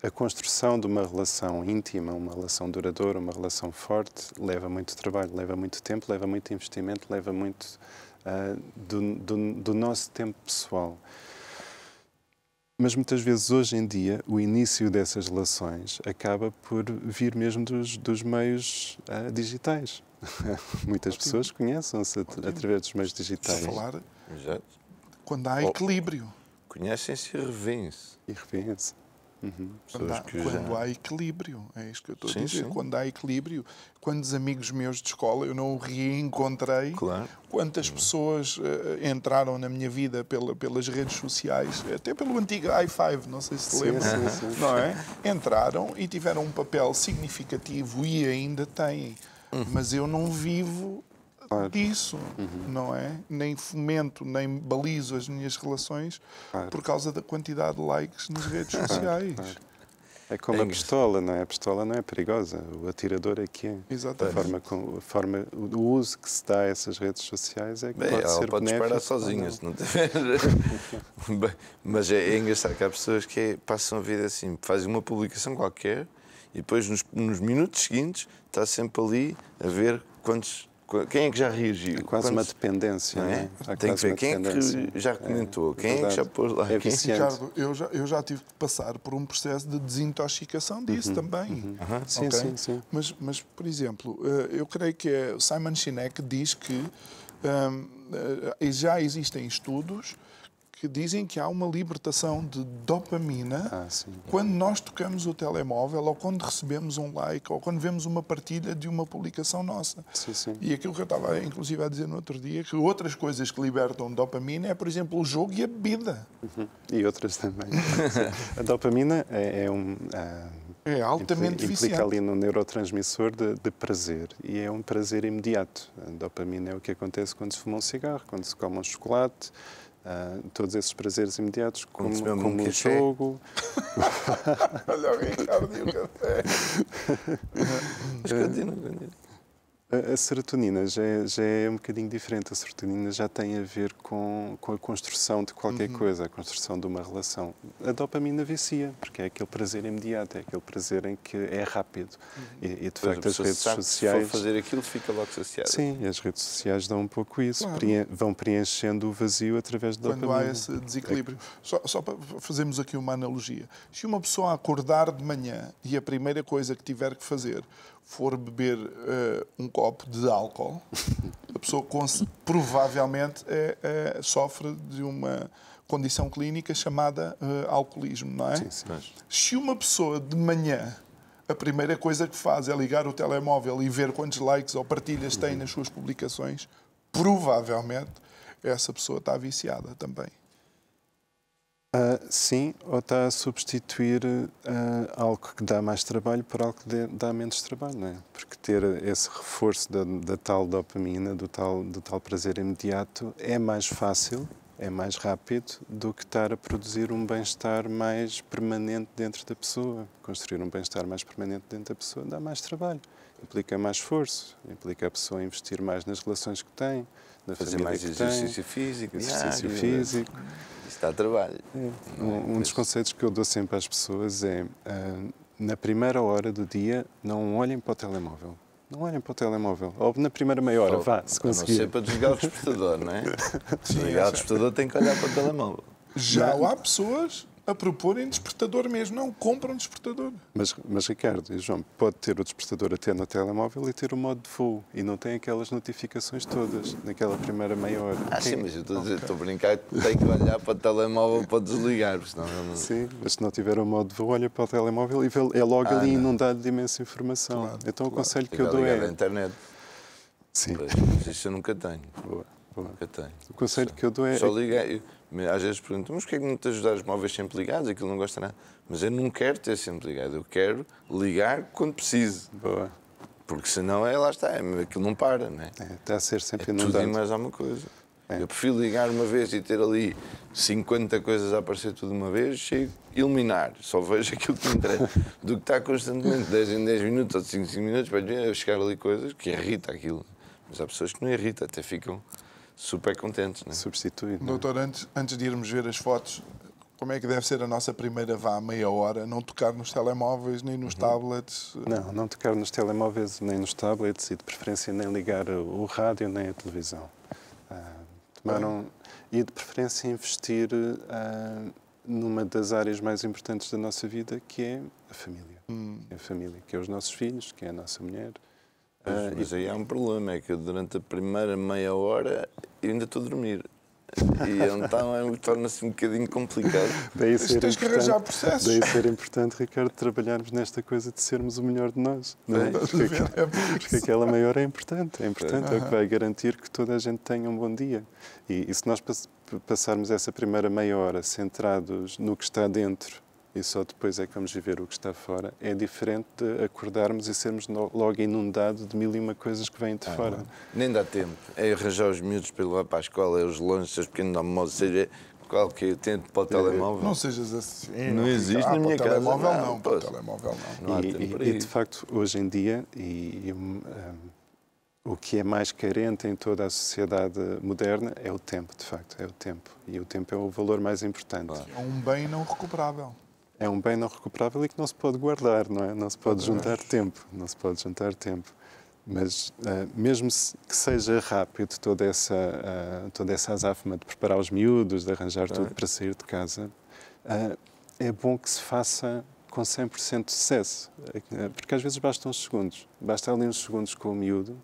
A construção de uma relação íntima, uma relação duradoura, uma relação forte, leva muito trabalho, leva muito tempo, leva muito investimento, leva muito do nosso tempo pessoal. Mas muitas vezes, hoje em dia, o início dessas relações acaba por vir mesmo dos meios digitais. Muitas pessoas conhecem-se através dos meios digitais. Estou a falar quando há Ou equilíbrio. Conhecem-se e revêem-se. Quando há equilíbrio, é isto que eu estou a dizer. Sim. Quando há equilíbrio, quantos amigos meus de escola eu não reencontrei, claro. Quantas pessoas entraram na minha vida pelas redes sociais, até pelo antigo i5, não sei se te lembras, não é? Entraram e tiveram um papel significativo e ainda têm, mas eu não vivo disso, não é? Nem fomento, nem balizo as minhas relações por causa da quantidade de likes nas redes sociais. É como a pistola, não é? A pistola não é perigosa, o atirador é que é. Exatamente. O uso que se dá a essas redes sociais é que pode ser pode disparar sozinha, se não tiver. Mas é engraçado que há pessoas que passam a vida assim, fazem uma publicação qualquer e depois nos minutos seguintes está sempre ali a ver quem é que já reagiu? É quase uma dependência, não é? Tem que ver quem é que já comentou, quem é que já pôs lá. Ricardo, eu já tive que passar por um processo de desintoxicação disso também. Sim. Mas, por exemplo, eu creio que Simon Sinek diz que já existem estudos que dizem que há uma libertação de dopamina quando nós tocamos o telemóvel ou quando recebemos um like ou quando vemos uma partilha de uma publicação nossa. E aquilo que eu estava, inclusive, a dizer no outro dia, que outras coisas que libertam dopamina é, por exemplo, o jogo e a bebida. E outras também. A dopamina é altamente implica viciante. ali no neurotransmissor de prazer. E é um prazer imediato. A dopamina é o que acontece quando se fuma um cigarro, quando se come um chocolate. Todos esses prazeres imediatos, como o jogo. Olha o Ricardo e o café. Mas continua. A serotonina já é um bocadinho diferente. A serotonina já tem a ver com a construção de qualquer coisa, a construção de uma relação. A dopamina vicia, porque é aquele prazer imediato, é aquele prazer em que é rápido. E de facto as redes sociais... Se for fazer aquilo, fica logo saciado. Sim, as redes sociais dão um pouco isso. Vão preenchendo o vazio através da dopamina. Quando há esse desequilíbrio. Só para fazermos aqui uma analogia. Se uma pessoa acordar de manhã e a primeira coisa que tiver que fazer for beber um copo de álcool, a pessoa provavelmente sofre de uma condição clínica chamada alcoolismo, não é? Sim, sim. Se uma pessoa de manhã, a primeira coisa que faz é ligar o telemóvel e ver quantos likes ou partilhas tem nas suas publicações, provavelmente essa pessoa está viciada também. Sim, ou está a substituir algo que dá mais trabalho por algo que dá menos trabalho, não é? Porque ter esse reforço da tal dopamina, do tal prazer imediato, é mais fácil, é mais rápido do que estar a produzir um bem-estar mais permanente dentro da pessoa. Construir um bem-estar mais permanente dentro da pessoa dá mais trabalho, implica mais esforço, implica a pessoa investir mais nas relações que tem, na Fazer família mais que exercício tem, físico. exercício físico. Isso dá trabalho. Um dos conselhos que eu dou sempre às pessoas é, na primeira hora do dia, não olhem para o telemóvel. Não olhem para o telemóvel. Ou na primeira meia hora, vá, se conseguir. A não ser para desligar o despertador, não é? Desligar o despertador tem que olhar para o telemóvel. Já há pessoas a proporem despertador mesmo. Não compram despertador. Mas Ricardo e João, pode ter o despertador até no telemóvel e ter o modo de voo. E não tem aquelas notificações todas naquela primeira meia hora. Sim, mas eu estou a brincar que tem que olhar para o telemóvel para desligar, senão não... Sim, mas se não tiver o modo de voo, olha para o telemóvel e é logo ali inundado de imensa informação. Claro, então o conselho que eu dou ligar à é... internet. Sim. Pois, isso eu nunca tenho. Boa. Nunca tenho. O conselho que eu dou é... Só ligar. Às vezes perguntam, mas porquê é que não te ajudar os móveis sempre ligados? Aquilo não gosta nada. Mas eu não quero ter sempre ligado. Eu quero ligar quando preciso. Boa. Porque senão lá está, aquilo não para, não é? Está a ser sempre Tudo inundado. e mais alguma coisa. Eu prefiro ligar uma vez e ter ali 50 coisas a aparecer tudo de uma vez, chego a eliminar, só vejo aquilo que me interessa, do que está constantemente 10 em 10 minutos ou 5 em 5 minutos para chegar ali coisas que irrita aquilo. Mas há pessoas que não irritam, até ficam super contentes. Não é? Substituir. Doutor, antes de irmos ver as fotos, como é que deve ser a nossa primeira meia hora? Não tocar nos telemóveis nem nos tablets? Não tocar nos telemóveis nem nos tablets e de preferência nem ligar o rádio nem a televisão. E de preferência investir numa das áreas mais importantes da nossa vida, que é a família. É a família, que é os nossos filhos, que é a nossa mulher. Mas aí há um problema, é que eu, durante a primeira meia hora eu ainda estou a dormir. E então torna-se um bocadinho complicado. Daí ser tens que arranjar processos. Daí ser importante, Ricardo, trabalharmos nesta coisa de sermos o melhor de nós. Não é? Porque aquela meia hora é importante. É importante, é o que vai garantir que toda a gente tenha um bom dia. E se nós passarmos essa primeira meia hora centrados no que está dentro e só depois é que vamos viver o que está fora, é diferente de acordarmos e sermos logo inundados de mil e uma coisas que vêm de fora. Nem dá tempo. É arranjar os miúdos para ir lá para a escola, é os lanches, os pequenos almoços, seja qualquer tempo para o telemóvel. Não sejas assim. Não existe na minha casa. Para o telemóvel não. Não há tempo para isso. De facto, hoje em dia, o que é mais carente em toda a sociedade moderna é o tempo, de facto, é o tempo. E o tempo é o valor mais importante. Claro. É um bem não recuperável. É um bem não recuperável e que não se pode guardar, não é? Não se pode juntar tempo, não se pode juntar tempo. Mas mesmo que seja rápido toda essa azáfama de preparar os miúdos, de arranjar tudo para sair de casa, é bom que se faça com 100% de sucesso, porque às vezes bastam uns segundos. Basta ali uns segundos com o miúdo,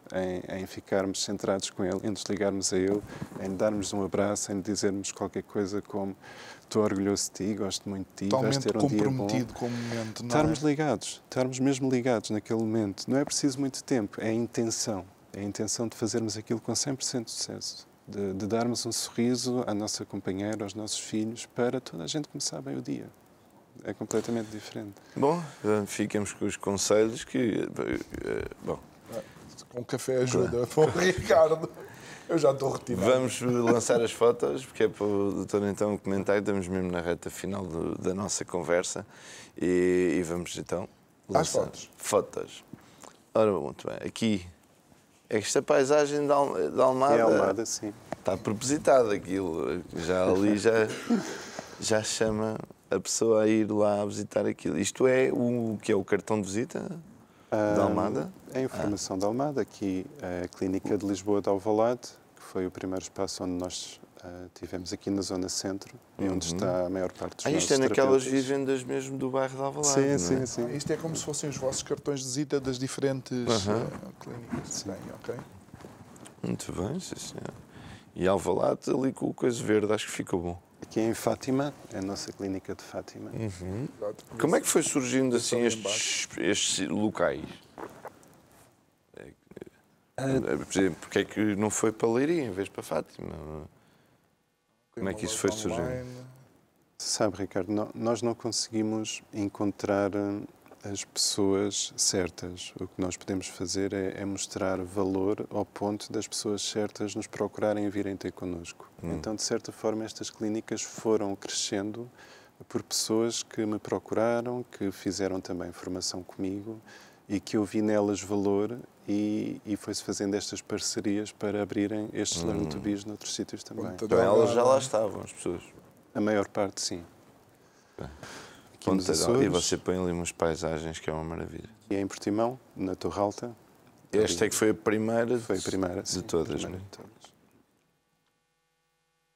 em ficarmos centrados com ele, em desligarmos a ele, em darmos um abraço, em dizermos qualquer coisa como estou orgulhoso de ti, gosto muito de ti, vais ter um dia bom. Comprometido com o momento, não estarmos ligados, estarmos mesmo ligados naquele momento. Não é preciso muito tempo, é a intenção. É a intenção de fazermos aquilo com 100% de sucesso. De darmos um sorriso à nossa companheira, aos nossos filhos, para toda a gente começar bem o dia. É completamente diferente. Bom, ficamos com os conselhos que... Bom. Com café ajuda. Para o Ricardo. Eu já estou retirado. Vamos lançar as fotos, porque é para o doutor então comentar. Estamos mesmo na reta final da nossa conversa. E vamos então lançar as fotos. Fotos. Ora, muito bem. Aqui, esta paisagem de Almada... É Almada, sim. Está propositado aquilo. Já ali já chama a pessoa a ir lá visitar aquilo. Isto é o que é o cartão de visita da Almada? É a informação da Almada, aqui a Clínica de Lisboa de Alvalade, que foi o primeiro espaço onde nós Tivemos aqui na zona centro, onde está a maior parte dos nossos isto é naquelas terapeutas. vivendas mesmo do bairro de Alvalade, Sim, não é? sim, sim. Isto é como se fossem os vossos cartões de visita das diferentes clínicas que têm, ok? Muito bem, sim, senhor. E Alvalade ali com o coisa verde, acho que ficou bom. Aqui em Fátima, é a nossa clínica de Fátima. Exato. Como é que foi surgindo assim ali estes locais? Por exemplo, porque é que não foi para Leiria em vez para Fátima? Como é que isso foi surgindo? Sabe, Ricardo, nós não conseguimos encontrar as pessoas certas. O que nós podemos fazer é mostrar valor ao ponto das pessoas certas nos procurarem e virem ter connosco. Então, de certa forma, estas clínicas foram crescendo por pessoas que me procuraram, que fizeram também formação comigo e que eu vi nelas valor e foi-se fazendo estas parcerias para abrirem estes Learn to Be's noutros sítios também. Então elas já lá estavam, as pessoas. A maior parte, sim. Aqui nos E Açores, você põe ali umas paisagens que é uma maravilha. e em Portimão, na Torre Alta. Esta é que foi a primeira, Foi a primeira, de sim, todas, a primeira né? de todas.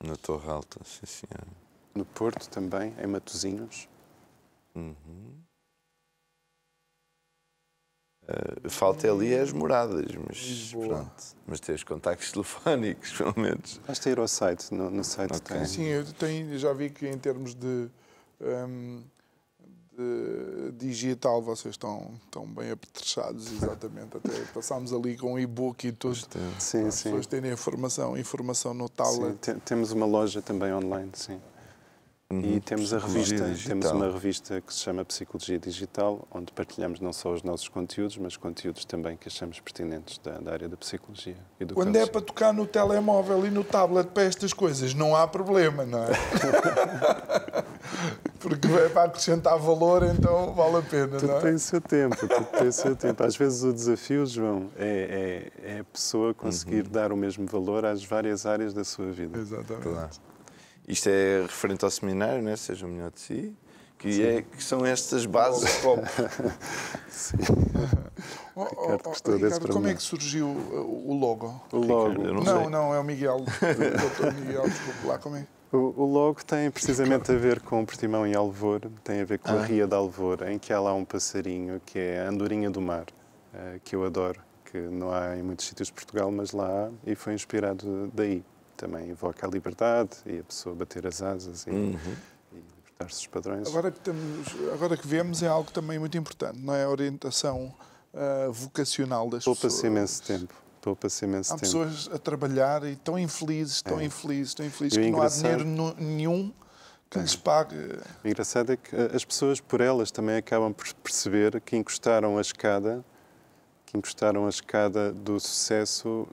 Na Torre Alta, sim, senhora. No Porto também, em Matosinhos. Falta ali é as moradas, mas Lisboa. pronto. Mas tem os contactos telefónicos, pelo menos. Basta ir ao site, no site Ok. tem. Sim, eu já vi que em termos de digital vocês estão bem apetrechados, exatamente. Até passámos ali com e-book e tudo. Sim, Para as sim. pessoas terem informação no Sim, tablet. temos uma loja também online, sim. E temos a Psicologia revista, digital. temos uma revista que se chama Psicologia Digital, onde partilhamos não só os nossos conteúdos, mas conteúdos também que achamos pertinentes da área da psicologia e do Quando é coaching. para tocar no telemóvel e no tablet para estas coisas, não há problema, não é? Porque é para acrescentar valor, então vale a pena, não Tudo é? tem o seu tempo, tudo tem o seu tempo. Às vezes o desafio, João, é a pessoa conseguir dar o mesmo valor às várias áreas da sua vida. Exatamente. Claro. Isto é referente ao seminário, né? Seja o melhor de si, que são estas bases. Sim. Ricardo, gostou desse Ricardo, como é pormenor. que surgiu o logo? O logo, eu não sei. Não, é o Miguel. O doutor Miguel, desculpe lá, como é? o logo tem precisamente a ver com o Portimão em Alvor, tem a ver com a Ria de Alvor, em que há lá um passarinho que é a andorinha do mar, que eu adoro, que não há em muitos sítios de Portugal, mas lá há, e foi inspirado daí. Também evoca a liberdade e a pessoa bater as asas e libertar-se dos padrões. Agora que vemos é algo também muito importante, não é? A orientação vocacional das pessoas. Poupa-se imenso tempo. Há pessoas a trabalhar e tão infelizes, tão infelizes, que não há dinheiro nenhum que lhes pague. O engraçado é que as pessoas, por elas, também acabam por perceber que encostaram a escada do sucesso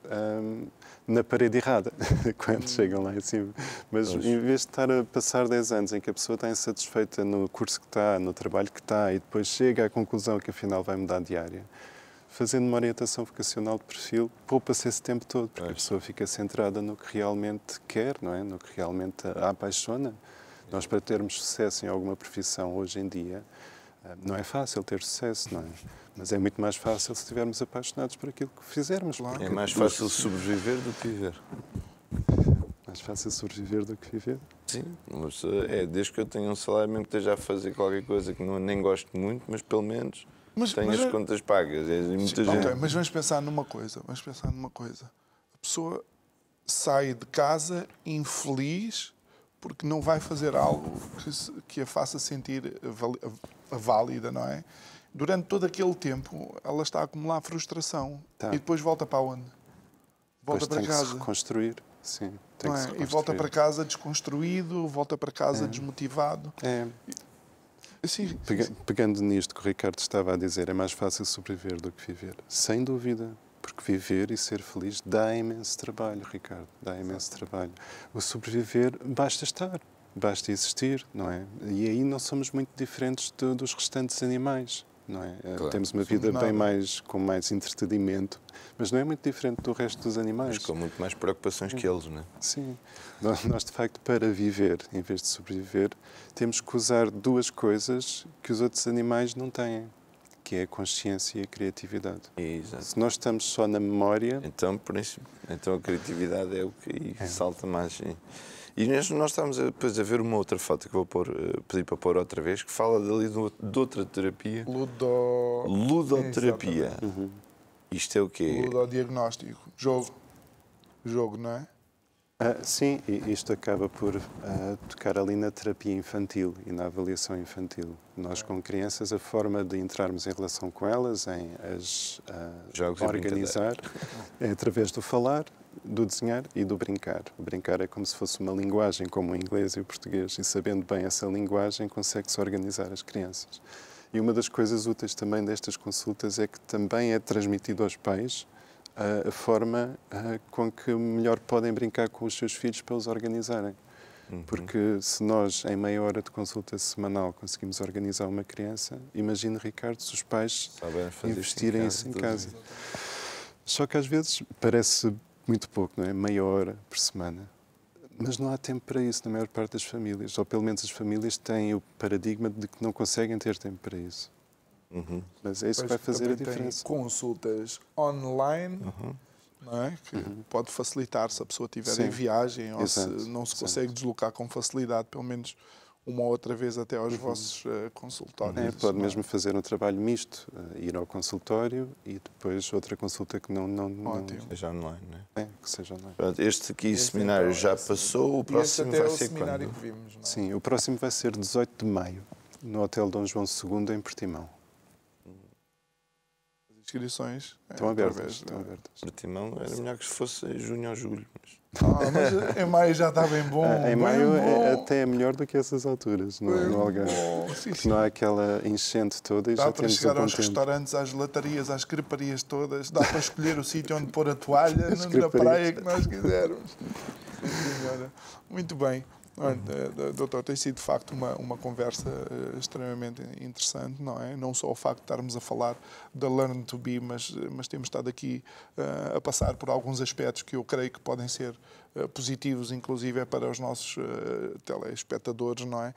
na parede errada, quando chegam lá em cima. Mas em vez de estar a passar 10 anos em que a pessoa está insatisfeita no curso que está, no trabalho que está, e depois chega à conclusão que afinal vai mudar de área, fazendo uma orientação vocacional de perfil, poupa-se esse tempo todo, porque a pessoa fica centrada no que realmente quer, não é? No que realmente a apaixona. Nós, para termos sucesso em alguma profissão hoje em dia, não é fácil ter sucesso, não é? Mas é muito mais fácil se estivermos apaixonados por aquilo que fizermos. É mais fácil sobreviver do que viver. Mais fácil sobreviver do que viver. Sim, mas desde que eu tenha um salário, mesmo que esteja a fazer qualquer coisa que nem gosto muito, mas pelo menos tenho as contas pagas. Muita gente. Ok, mas vamos pensar numa coisa. A pessoa sai de casa infeliz porque não vai fazer algo que a faça sentir válida, não é? Durante todo aquele tempo, ela está a acumular frustração. Tá. E depois volta para onde? Volta Depois para tem que se casa. reconstruir. Sim, tem Não que é? se E reconstruir. volta para casa desconstruído, volta para casa desmotivado. É. Assim, Pegando nisto que o Ricardo estava a dizer, é mais fácil sobreviver do que viver. Sem dúvida. Porque viver e ser feliz dá imenso trabalho, Ricardo. Dá imenso trabalho. O sobreviver basta estar, basta existir, não é? E aí não somos muito diferentes dos restantes animais, não é? Claro. Temos uma vida bem mais, com mais entretenimento, mas não é muito diferente do resto dos animais. Mas com muito mais preocupações que eles, não é? Sim. Nós, de facto, para viver, em vez de sobreviver, temos que usar duas coisas que os outros animais não têm, que é a consciência e a criatividade. Exato. Se nós estamos só na memória... Então, por isso, então a criatividade é o que salta mais. Sim. E nós estamos depois a ver uma outra foto que vou pedir para pôr outra vez, que fala dali de outra terapia. Ludoterapia. Isto é o quê? Ludodiagnóstico. Jogo, não é? Sim, e isto acaba por tocar ali na terapia infantil e na avaliação infantil. Nós, com crianças, a forma de entrarmos em relação com elas, em as organizar, é através do falar, do desenhar e do brincar. O brincar é como se fosse uma linguagem, como o inglês e o português, e sabendo bem essa linguagem, consegue-se organizar as crianças. E uma das coisas úteis também destas consultas é que também é transmitido aos pais a forma com que melhor podem brincar com os seus filhos para os organizarem. Porque se nós, em meia hora de consulta semanal, conseguimos organizar uma criança, imagine, Ricardo, se os pais investirem isso em casa. Só que às vezes parece muito pouco, não é? Meia hora por semana. Mas não há tempo para isso na maior parte das famílias. Ou pelo menos as famílias têm o paradigma de que não conseguem ter tempo para isso. Mas é isso que vai fazer a diferença. Tem consultas online, não é? Que pode facilitar se a pessoa estiver em viagem ou se não se consegue deslocar com facilidade, pelo menos uma ou outra vez até aos vossos consultórios. Pode mesmo fazer um trabalho misto, ir ao consultório e depois outra consulta que não seja online, não é? Que seja online. Pronto, este seminário então, já passou, o próximo vai ser seminário quando? Que vimos, não é? Sim, o próximo vai ser 18 de maio, no Hotel Dom João II, em Portimão. As inscrições estão abertas. Portimão era melhor que se fosse em junho ou julho. Mas em maio já está bem bom. Em maio até é melhor do que essas alturas, no Algarve. Porque não há aquela enchente toda e dá já para temos chegar um aos tempo. Restaurantes, às gelatarias, às creparias todas. Dá para escolher o sítio onde pôr a toalha na praia que nós quisermos. Sim, senhora. Muito bem. Doutor, tem sido de facto uma conversa extremamente interessante, não é? Não só o facto de estarmos a falar da Learn to Be, mas temos estado aqui a passar por alguns aspectos que eu creio que podem ser positivos, inclusive para os nossos telespectadores, não é?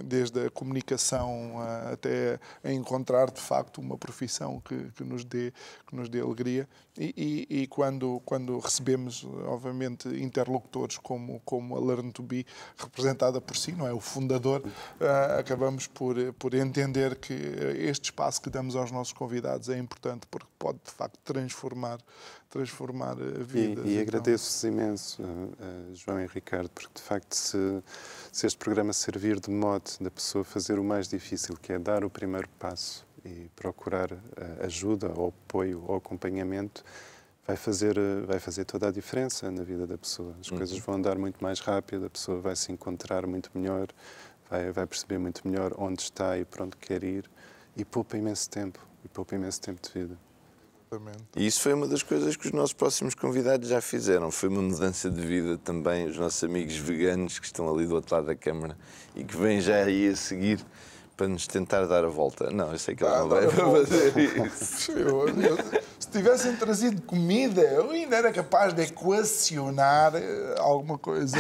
Desde a comunicação até a encontrar de facto uma profissão que nos dê alegria e quando recebemos, obviamente, interlocutores como a Learn to Be, representada por si, não é? O fundador, acabamos por entender que este espaço que damos aos nossos convidados é importante porque pode de facto transformar vidas. E agradeço-vos imenso, João e Ricardo, porque de facto se este programa servir de mote da pessoa fazer o mais difícil, que é dar o primeiro passo e procurar ajuda, ou apoio, ou acompanhamento, vai fazer toda a diferença na vida da pessoa. As coisas vão andar muito mais rápido, a pessoa vai se encontrar muito melhor, vai perceber muito melhor onde está e para onde quer ir, e poupa imenso tempo de vida. E isso foi uma das coisas que os nossos próximos convidados já fizeram. Foi uma mudança de vida também. Os nossos amigos veganos que estão ali do outro lado da câmara e que vêm já aí a seguir para nos tentar dar a volta. Não, eu sei que ela não vai fazer isso. Se tivessem trazido comida, eu ainda era capaz de equacionar alguma coisa,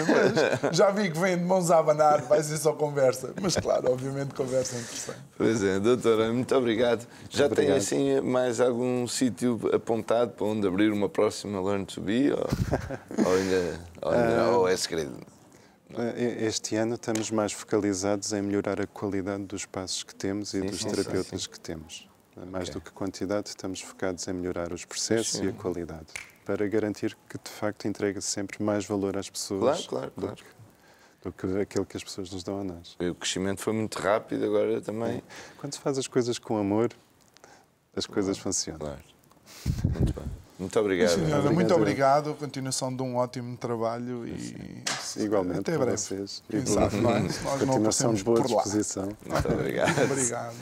mas já vi que vem de mãos a abanar, vai ser só conversa. Mas claro, obviamente conversa é interessante. Pois é, doutora, muito obrigado. Já tem assim mais algum sítio apontado para onde abrir uma próxima Learn to Be? Ou é segredo? Este ano estamos mais focalizados em melhorar a qualidade dos passos que temos e dos terapeutas que temos. Mais do que quantidade, estamos focados em melhorar os processos e a qualidade, para garantir que, de facto, entrega sempre mais valor às pessoas do que aquele que as pessoas nos dão a nós. O crescimento foi muito rápido, agora também... Quando se faz as coisas com amor, as coisas funcionam. Claro. Muito bem. Muito obrigado. Senhora, muito obrigado. A continuação de um ótimo trabalho e igualmente até breve. Vocês. Quem sabe, não é? Se nós não aparecemos por lá. Disposição. Muito obrigado. Obrigado.